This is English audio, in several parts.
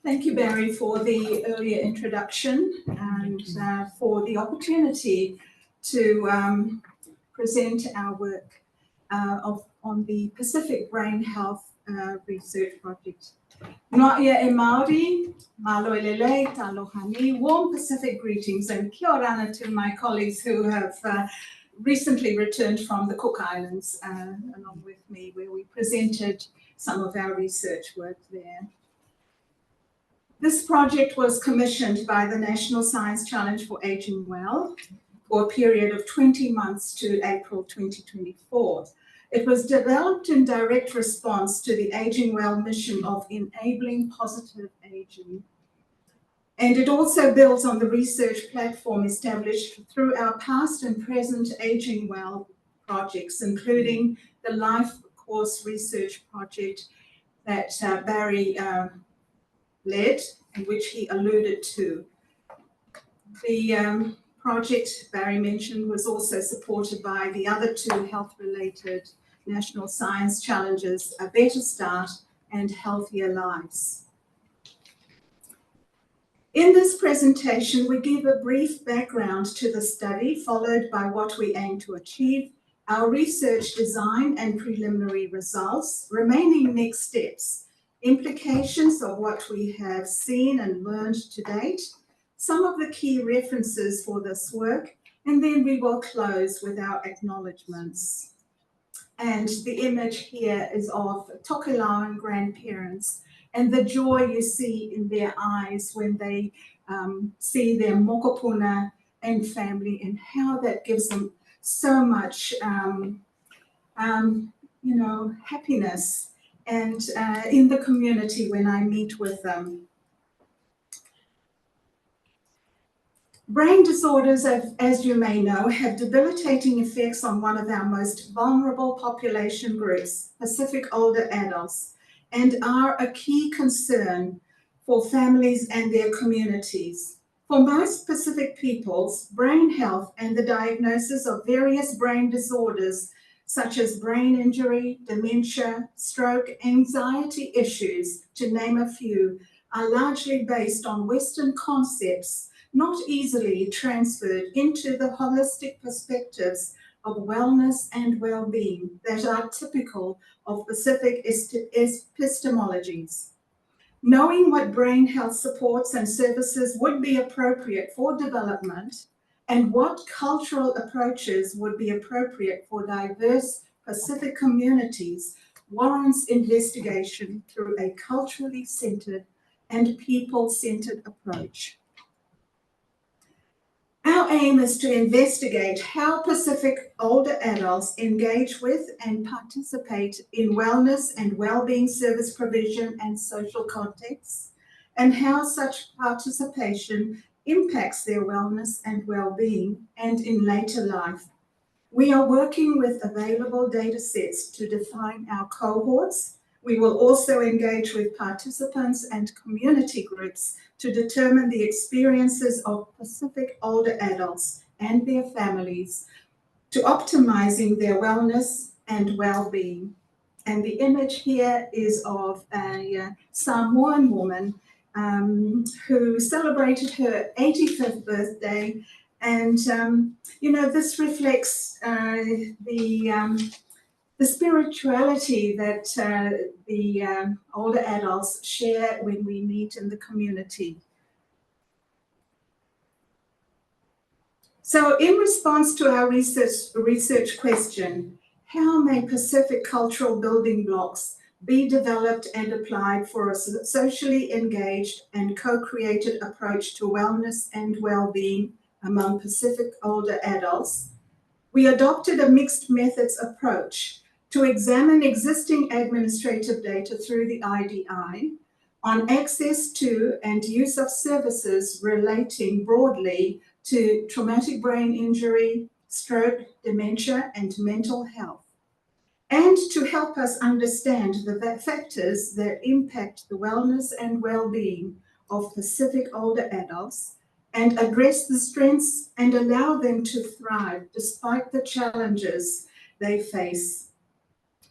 Thank you, Barry, for the earlier introduction and for the opportunity to present our work on the Pacific Brain Health Research Project. Noia e Māori, malo elele, talohani, warm Pacific greetings and kia ora to my colleagues who have recently returned from the Cook Islands along with me, where we presented some of our research work there. This project was commissioned by the National Science Challenge for Aging Well for a period of 20 months to April 2024. It was developed in direct response to the Aging Well mission of enabling positive aging. And it also builds on the research platform established through our past and present Aging Well projects, including the Life Course Research Project that Barry led, and which he alluded to. The project Barry mentioned was also supported by the other two health-related National Science Challenges, A Better Start and Healthier Lives. In this presentation, we give a brief background to the study, followed by what we aim to achieve, our research design and preliminary results, remaining next steps, implications of what we have seen and learned to date, some of the key references for this work, and then we will close with our acknowledgements. And the image here is of Tokelauan grandparents and the joy you see in their eyes when they see their mokopuna and family, and how that gives them so much, happiness and in the community when I meet with them. Brain disorders, as you may know, have debilitating effects on one of our most vulnerable population groups, Pacific older adults, and are a key concern for families and their communities. For most Pacific peoples, brain health and the diagnosis of various brain disorders such as brain injury, dementia, stroke, anxiety issues, to name a few, are largely based on Western concepts not easily transferred into the holistic perspectives of wellness and well-being that are typical of Pacific epistemologies. Knowing what brain health supports and services would be appropriate for development and what cultural approaches would be appropriate for diverse Pacific communities warrants investigation through a culturally centered and people-centered approach. Our aim is to investigate how Pacific older adults engage with and participate in wellness and well-being service provision and social contexts, and how such participation impacts their wellness and well-being and in later life. We are working with available data sets to define our cohorts. We will also engage with participants and community groups to determine the experiences of Pacific older adults and their families to optimizing their wellness and well-being. And the image here is of a Samoan woman who celebrated her 85th birthday. And, this reflects the spirituality that the older adults share when we meet in the community. So in response to our research question, how may Pacific cultural building blocks be developed and applied for a socially engaged and co-created approach to wellness and well-being among Pacific older adults? We adopted a mixed methods approach to examine existing administrative data through the IDI on access to and use of services relating broadly to traumatic brain injury, stroke, dementia, and mental health, and to help us understand the factors that impact the wellness and well-being of Pacific older adults and address the strengths and allow them to thrive despite the challenges they face.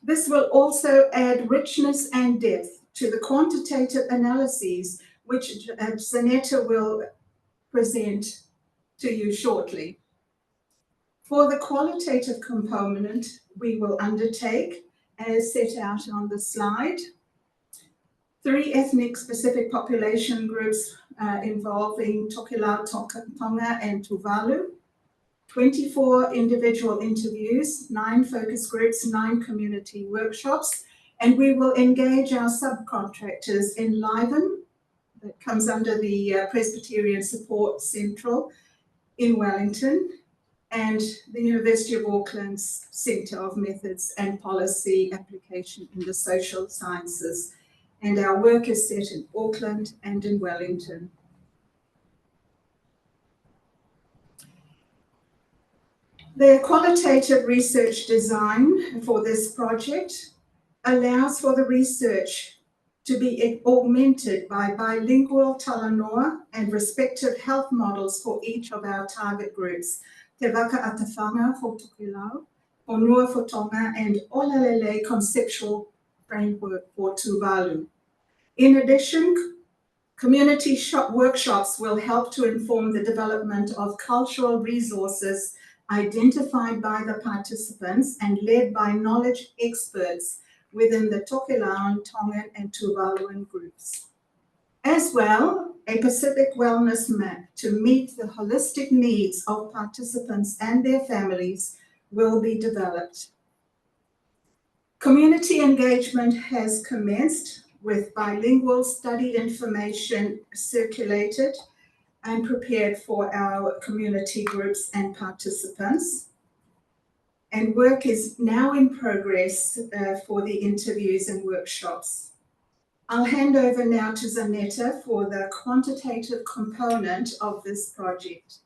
This will also add richness and depth to the quantitative analyses which Zanetta will present to you shortly. For the qualitative component, we will undertake, as set out on the slide, 3 ethnic-specific population groups involving Tokelau, Tonga, and Tuvalu, 24 individual interviews, 9 focus groups, 9 community workshops, and we will engage our subcontractors in Liven, that comes under the Presbyterian Support Central in Wellington, and the University of Auckland's Centre of Methods and Policy Application in the Social Sciences. And our work is set in Auckland and in Wellington. The qualitative research design for this project allows for the research to be augmented by bilingual Talanoa and respective health models for each of our target groups, Te Waka Atawhanga for Tokelau, Honua for Tonga, and Olalele conceptual framework for Tuvalu. In addition, community workshops will help to inform the development of cultural resources identified by the participants and led by knowledge experts within the Tokelauan, Tongan, and Tuvaluan groups. As well, a Pacific wellness map to meet the holistic needs of participants and their families will be developed. Community engagement has commenced with bilingual study information circulated and prepared for our community groups and participants. And work is now in progress for the interviews and workshops. I'll hand over now to Zanetta for the quantitative component of this project.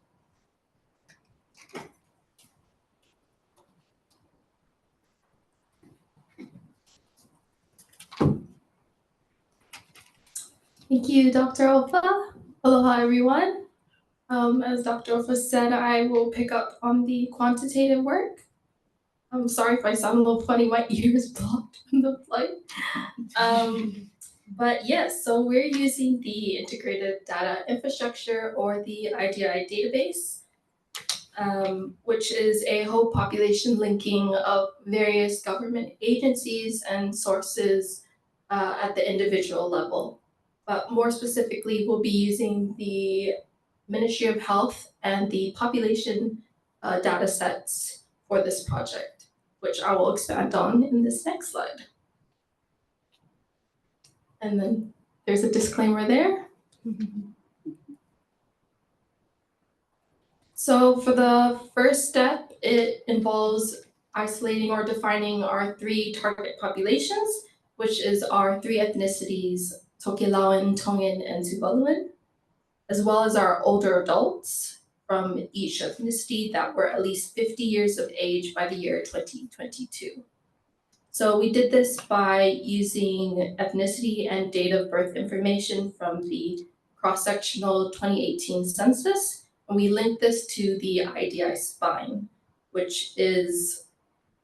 Thank you, Dr. Alpha. Aloha, everyone. As Dr. Alpha said, I will pick up on the quantitative work. I'm sorry if I sound a little funny, my ears blocked from the flight. But yes, so we're using the Integrated Data Infrastructure, or the IDI database, which is a whole population linking of various government agencies and sources at the individual level. But more specifically, we'll be using the Ministry of Health and the population data sets for this project, which I will expand on in this next slide. And then there's a disclaimer there. So for the first step, it involves isolating or defining our 3 target populations, which is our 3 ethnicities, Tokelauan, Tongan, and Tuvaluan, as well as our older adults from each ethnicity that were at least 50 years of age by the year 2022. So we did this by using ethnicity and date of birth information from the cross-sectional 2018 census, and we linked this to the IDI spine, which is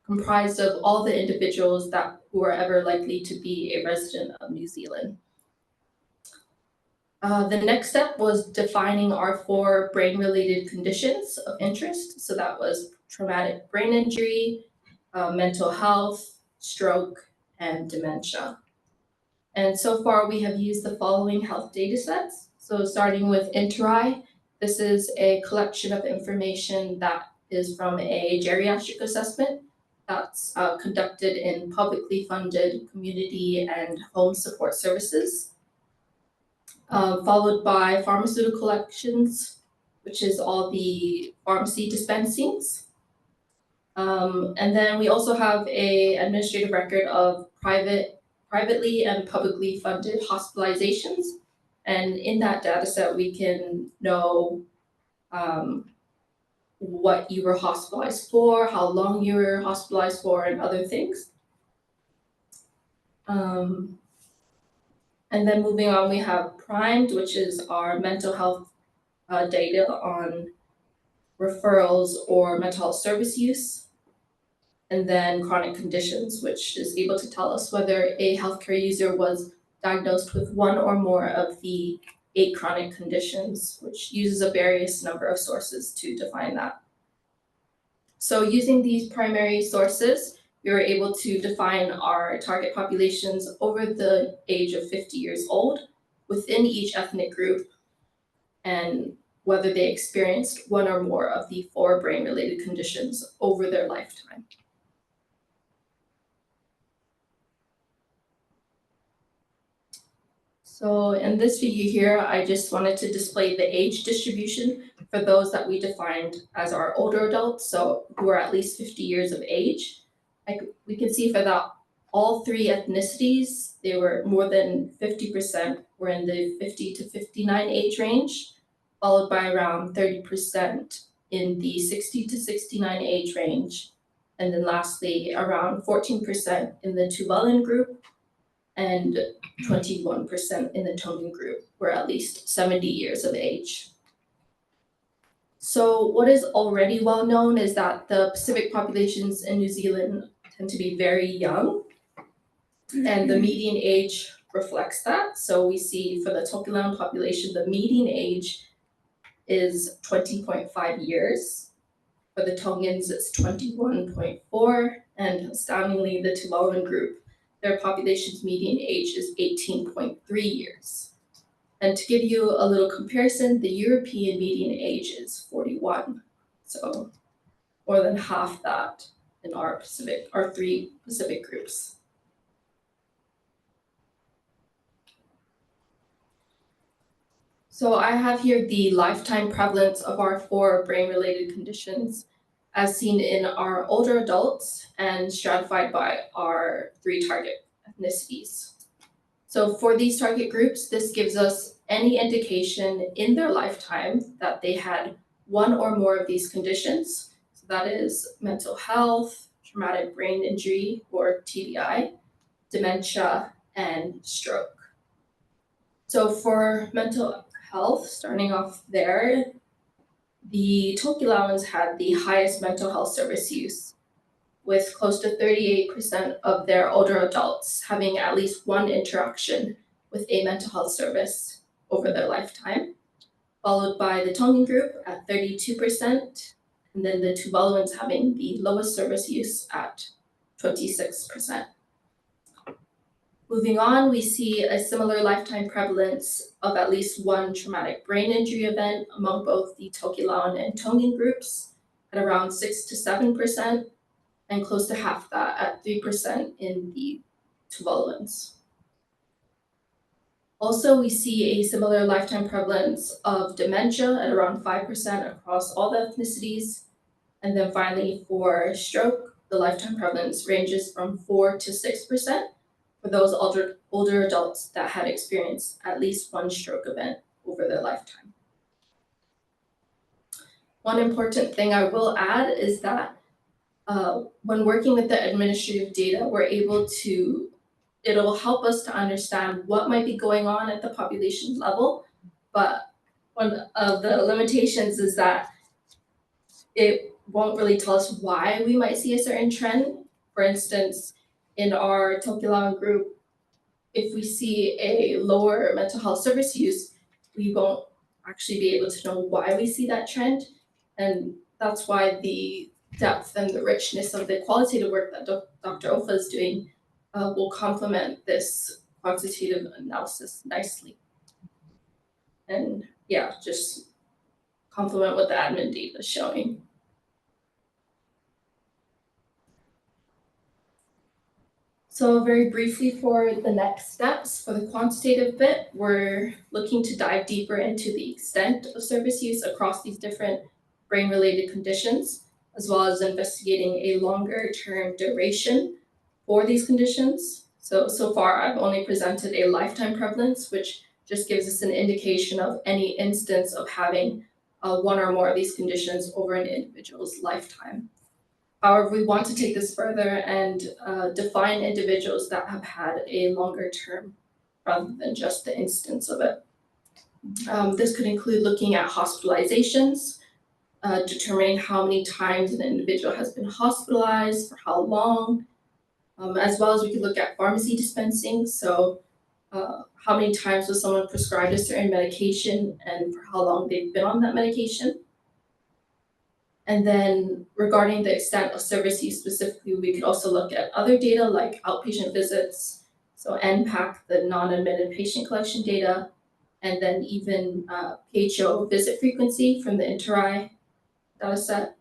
comprised of all the individuals who are ever likely to be a resident of New Zealand. The next step was defining our 4 brain-related conditions of interest. So that was traumatic brain injury, mental health, stroke, and dementia. And so far we have used the following health data sets. So starting with INTERI, this is a collection of information that is from a geriatric assessment that's conducted in publicly funded community and home support services. Followed by pharmaceutical collections, which is all the pharmacy dispensings. And then we also have an administrative record of privately and publicly funded hospitalizations. And in that data set, we can know what you were hospitalized for, how long you were hospitalized for, and other things. And then moving on, we have PRIMED, which is our mental health data on referrals or mental health service use. And then chronic conditions, which is able to tell us whether a healthcare user was diagnosed with one or more of the 8 chronic conditions, which uses a various number of sources to define that. So using these primary sources, we were able to define our target populations over the age of 50 years old within each ethnic group and whether they experienced one or more of the 4 brain-related conditions over their lifetime. So in this video here, I just wanted to display the age distribution for those that we defined as our older adults, so who are at least 50 years of age. We can see for that all 3 ethnicities, they were more than 50% were in the 50 to 59 age range, followed by around 30% in the 60 to 69 age range, and then lastly around 14% in the Tuvaluan group and 21% in the Tongan group were at least 70 years of age. So what is already well known is that the Pacific populations in New Zealand tend to be very young, and the median age reflects that. So we see for the Tokelau population, the median age is 20.5 years. For the Tongans, it's 21.4, and astoundingly, the Tuvaluan group, their population's median age is 18.3 years. And to give you a little comparison, the European median age is 41. So more than half that in our 3 Pacific groups. So I have here the lifetime prevalence of our 4 brain-related conditions as seen in our older adults and stratified by our 3 target ethnicities. So for these target groups, this gives us any indication in their lifetime that they had one or more of these conditions. So that is mental health, traumatic brain injury or TBI, dementia, and stroke. So for mental health, starting off there, the Tokelauans had the highest mental health service use, with close to 38% of their older adults having at least one interaction with a mental health service over their lifetime, followed by the Tongan group at 32%, and then the Tuvaluans having the lowest service use at 26%. Moving on, we see a similar lifetime prevalence of at least one traumatic brain injury event among both the Tokelauan and Tongan groups at around 6 to 7%, and close to half that at 3% in the Tuvaluans. Also, we see a similar lifetime prevalence of dementia at around 5% across all the ethnicities. And then finally, for stroke, the lifetime prevalence ranges from 4 to 6%. For those older adults that had experienced at least one stroke event over their lifetime. One important thing I will add is that when working with the administrative data, it'll help us to understand what might be going on at the population level, but one of the limitations is that it won't really tell us why we might see a certain trend. For instance, in our Tokelauan group, if we see a lower mental health service use, we won't actually be able to know why we see that trend. And that's why the depth and the richness of the qualitative work that Dr. Ofa is doing will complement this quantitative analysis nicely. And yeah, just complement what the admin data is showing. So very briefly for the next steps, for the quantitative bit, we're looking to dive deeper into the extent of service use across these different brain-related conditions, as well as investigating a longer-term duration for these conditions. So far, I've only presented a lifetime prevalence, which just gives us an indication of any instance of having one or more of these conditions over an individual's lifetime. However, we want to take this further and define individuals that have had a longer term rather than just the instance of it. This could include looking at hospitalizations, determining how many times an individual has been hospitalized, for how long, as well as we could look at pharmacy dispensing. So how many times was someone prescribed a certain medication and for how long they've been on that medication. And then regarding the extent of service use specifically, we could also look at other data like outpatient visits, so NPAC, the non-admitted patient collection data, and then even PHO visit frequency from the Interi data set.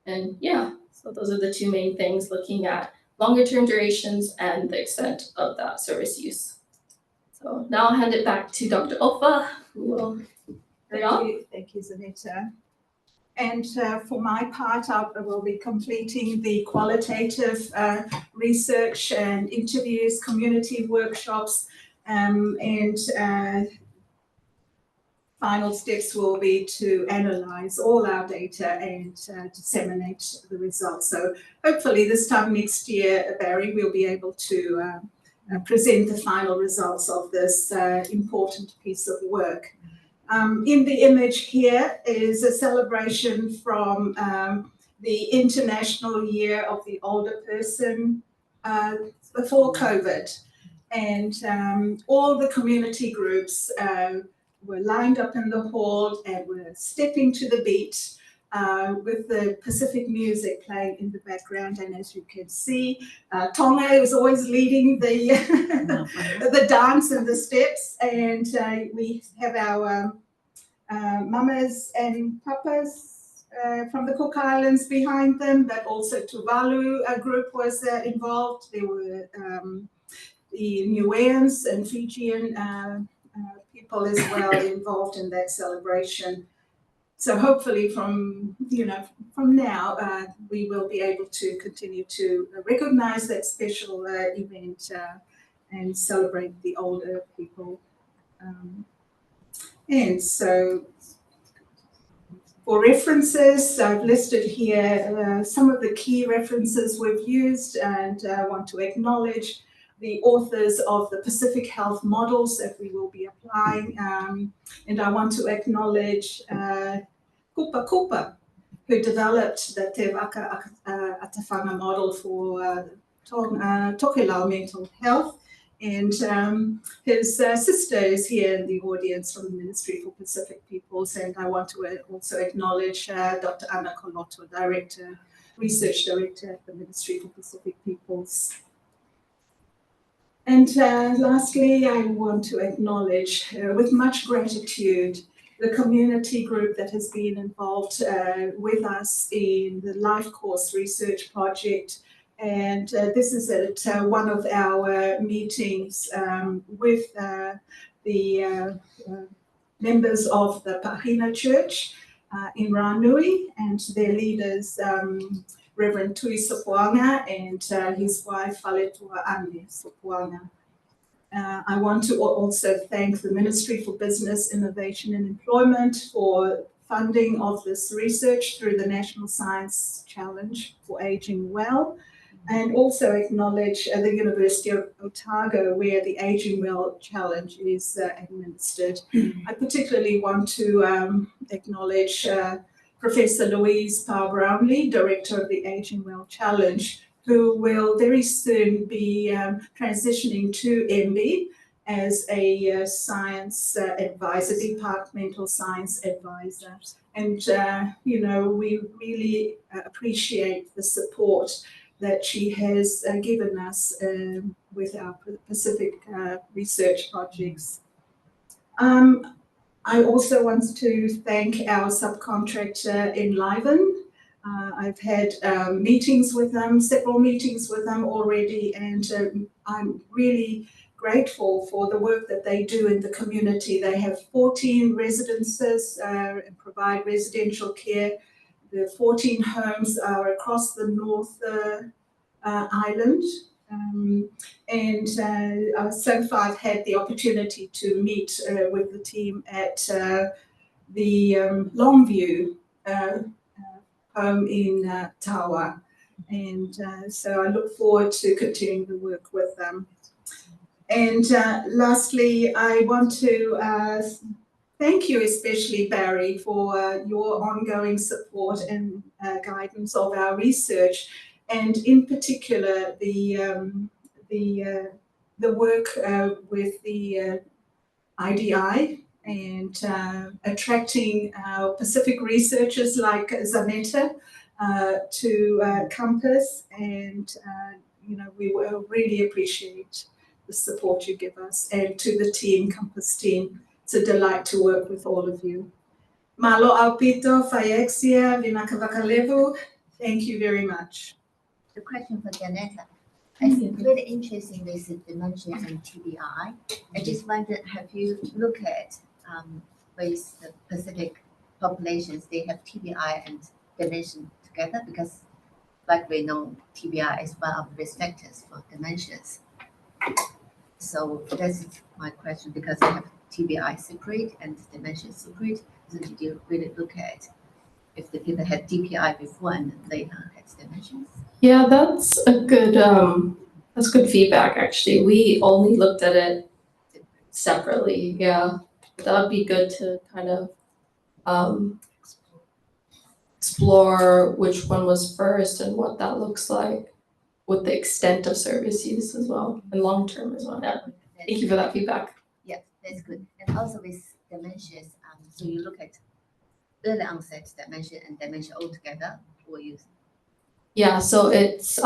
And yeah, so those are the two main things, looking at longer term durations and the extent of that service use. So now I'll hand it back to Dr. Ofa, who will carry on. Thank you, Zanetta. And for my part, I will be completing the qualitative research and interviews, community workshops, and final steps will be to analyze all our data and disseminate the results. So hopefully this time next year, Barry, we'll be able to present the final results of this important piece of work. In the image here is a celebration from the International Year of the Older Person before COVID. And all the community groups were lined up in the hall and were stepping to the beat with the Pacific music playing in the background. And as you can see, Tonga is always leading the, the dance and the steps. And we have our mamas and papas from the Cook Islands behind them, but also Tuvalu group was involved. There were the Niueans and Fijian people as well involved in that celebration. So hopefully from now, we will be able to continue to recognize that special event and celebrate the older people. And so for references, I've listed here some of the key references we've used, and I want to acknowledge the authors of the Pacific Health models that we will be applying. And I want to acknowledge Kupa Kupa, who developed the Te Waka Atawhanga model for Tokelau mental health. And his sister is here in the audience from the Ministry for Pacific Peoples. And I want to also acknowledge Dr. Ana Koloto, Research Director at the Ministry for Pacific Peoples. And lastly, I want to acknowledge with much gratitude the community group that has been involved with us in the Life Course Research Project. And this is at one of our meetings with the members of the Pahina Church in Ranui and their leaders, Reverend Tui Sopoanga and his wife, Faletua Ane Sopoanga. I want to also thank the Ministry for Business, Innovation and Employment for funding of this research through the National Science Challenge for Aging Well, and also acknowledge the University of Otago, where the Aging Well Challenge is administered. I particularly want to acknowledge Professor Louise Powell-Brownlee, Director of the Aging Well Challenge, who will very soon be transitioning to MB as a science advisor, departmental science advisor. And, we really appreciate the support that she has given us with our Pacific research projects. I also want to thank our subcontractor Enliven. I've had meetings with them, several meetings with them already, and I'm really grateful for the work that they do in the community. They have 14 residences and provide residential care. The 14 homes are across the North Island. And so far I've had the opportunity to meet with the team at the Longview home in Tawa. And so I look forward to continuing the work with them. And lastly, I want to thank you, especially Barry, for your ongoing support and guidance of our research, and in particular the the work with the IDI and attracting our Pacific researchers like Zanetta to campus, and we will really appreciate the support you give us, and to the team, campus team. It's a delight to work with all of you. Malo Alpito, Fayexia, Vimakavakalevu, thank you very much. The question for Zanetta. I think really interesting this dementia and TBI. I just wondered, have you looked at with the Pacific populations, they have TBI and dementia together? Because like we know, TBI is one of the risk factors for dementias. So that's my question, because they have TBI separate and dementia separate. So did you really look at if the people had DPI before and later had dementia? Yeah, that's good feedback actually. We only looked at it separately. Yeah, that would be good to kind of explore which one was first and what that looks like with the extent of service use as well and long term as well. Yeah. Thank you for that feedback. Yeah, that's good. And also with dementias, so you look at early onset dementia and dementia altogether, or you? Yeah, so it's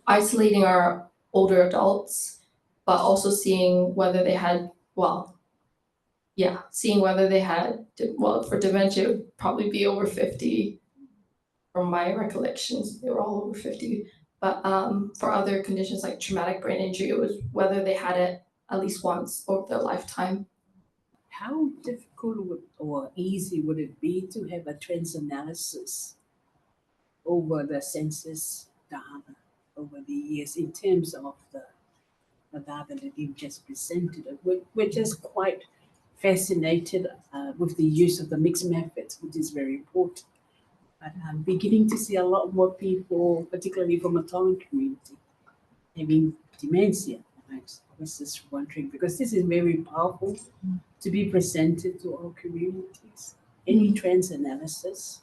isolating our older adults, but also seeing whether they had, seeing whether they had, for dementia, it would probably be over 50. From my recollections, they were all over 50. But for other conditions like traumatic brain injury, it was whether they had it at least once over their lifetime. How difficult or easy would it be to have a trends analysis over the census data over the years in terms of the data that you've just presented? We're just quite fascinated with the use of the mixed methods, which is very important. But I'm beginning to see a lot more people, particularly from a Tongan community, having dementia. I was just wondering, because this is very powerful to be presented to our communities. Any trends analysis?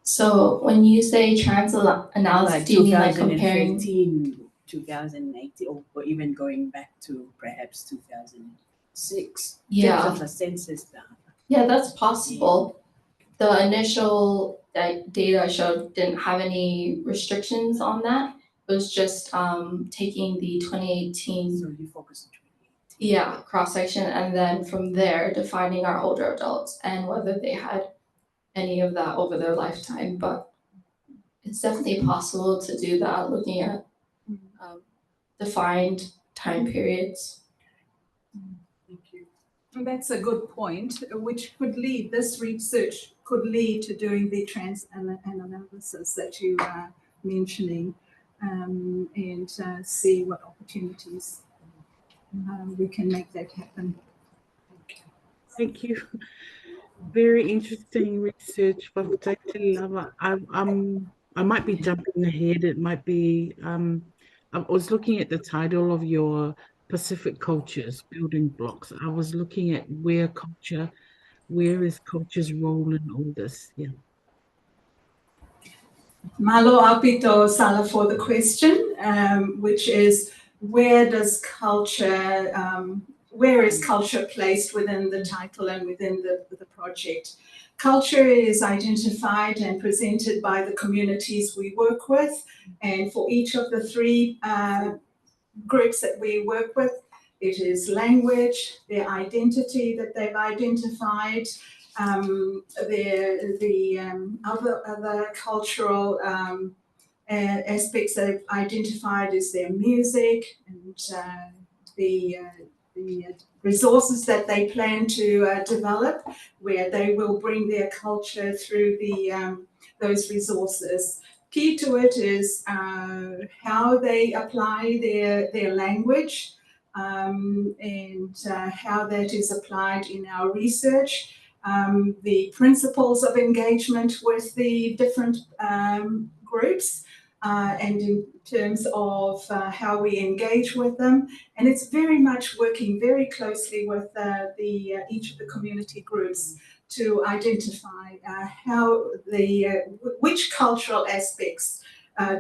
So when you say trans analysis, Like do you mean like comparing? 2013, 2018, or even going back to perhaps 2006? Yeah. In terms of the census data. Yeah, that's possible. The initial data I showed didn't have any restrictions on that. It was just taking the 2018 So you focus on 2018. Yeah, cross-section, and then from there defining our older adults and whether they had any of that over their lifetime. But it's definitely possible to do that looking at defined time periods. Thank you. And that's a good point, which could lead, this research could lead to doing the trans analysis that you are mentioning, and see what opportunities we can make that happen. Thank you. Very interesting research. I might be jumping ahead. It might be, I was looking at the title of your Pacific Cultures Building Blocks. I was looking at where is culture's role in all this? Yeah. Malo Apito Sala for the question, which is where is culture placed within the title and within the project? Culture is identified and presented by the communities we work with, and for each of the three groups that we work with, it is language, their identity that they've identified, other cultural aspects they've identified is their music and the resources that they plan to develop, where they will bring their culture through those resources. Key to it is how they apply their language and how that is applied in our research. The principles of engagement with the different groups and in terms of how we engage with them. And it's very much working very closely with each of the community groups to identify which cultural aspects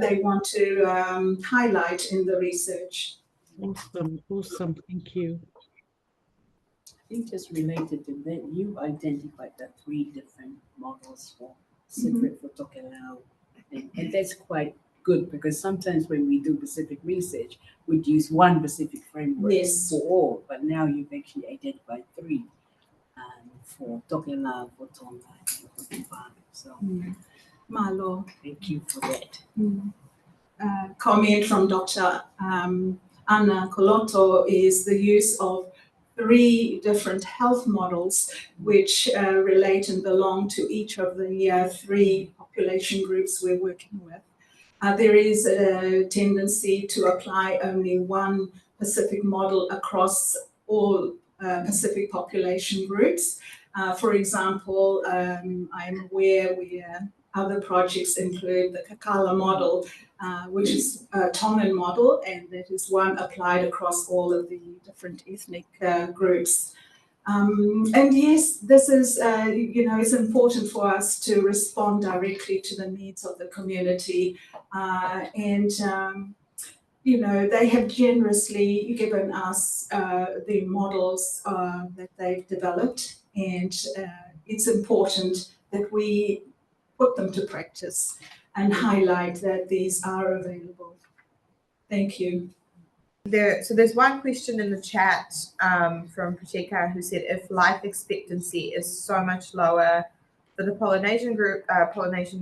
they want to highlight in the research. Awesome. Thank you. I think just related to that, you identified the 3 different models for separate for Tokelau. And that's quite good because sometimes when we do Pacific research, we'd use one Pacific framework Yes. for all, but now you've actually identified 3 for Tokelau, for Tonga, and for Tuvalu. So Malo. thank you for that. Comment from Dr. Anna Coloto is the use of 3 different health models which relate and belong to each of the 3 population groups we're working with. There is a tendency to apply only one Pacific model across all Pacific population groups. For example, I'm aware other projects include the Kakala model, which is a Tongan model, and that is one applied across all of the different ethnic groups. And yes, this is, it's important for us to respond directly to the needs of the community. They have generously given us the models that they've developed, and it's important that we put them to practice and highlight that these are available. Thank you. So there's one question in the chat from Pratika who said, if life expectancy is so much lower for the Polynesian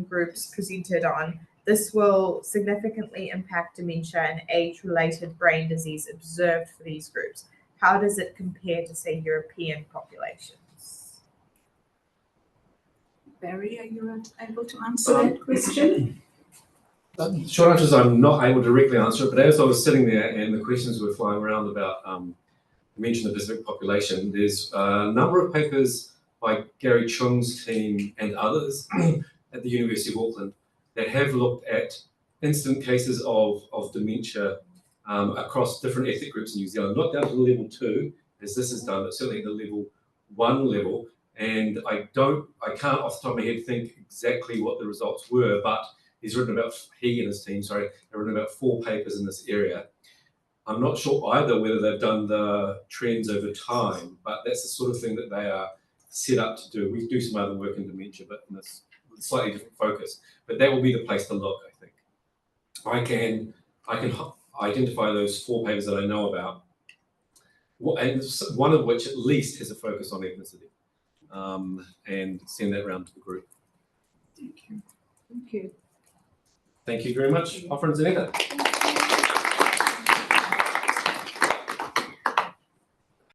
groups presented on, this will significantly impact dementia and age-related brain disease observed for these groups. How does it compare to, say, European populations? Barry, are you able to answer that question? The short answer is I'm not able to directly answer it, but as I was sitting there and the questions were flying around about dementia in the Pacific population, there's a number of papers by Gary Chung's team and others at the University of Auckland that have looked at incident cases of dementia across different ethnic groups in New Zealand, not down to the level 2, as this is done, but certainly at the level 1 level. And I can't off the top of my head think exactly what the results were, but he and his team, have written about 4 papers in this area. I'm not sure either whether they've done the trends over time, but that's the sort of thing that they are set up to do. We do some other work in dementia, but in this slightly different focus. But that will be the place to look, I think. I can identify those 4 papers that I know about, and one of which at least has a focus on ethnicity, and send that around to the group. Thank you. Thank you. Thank you very much, Offer and Zanetta.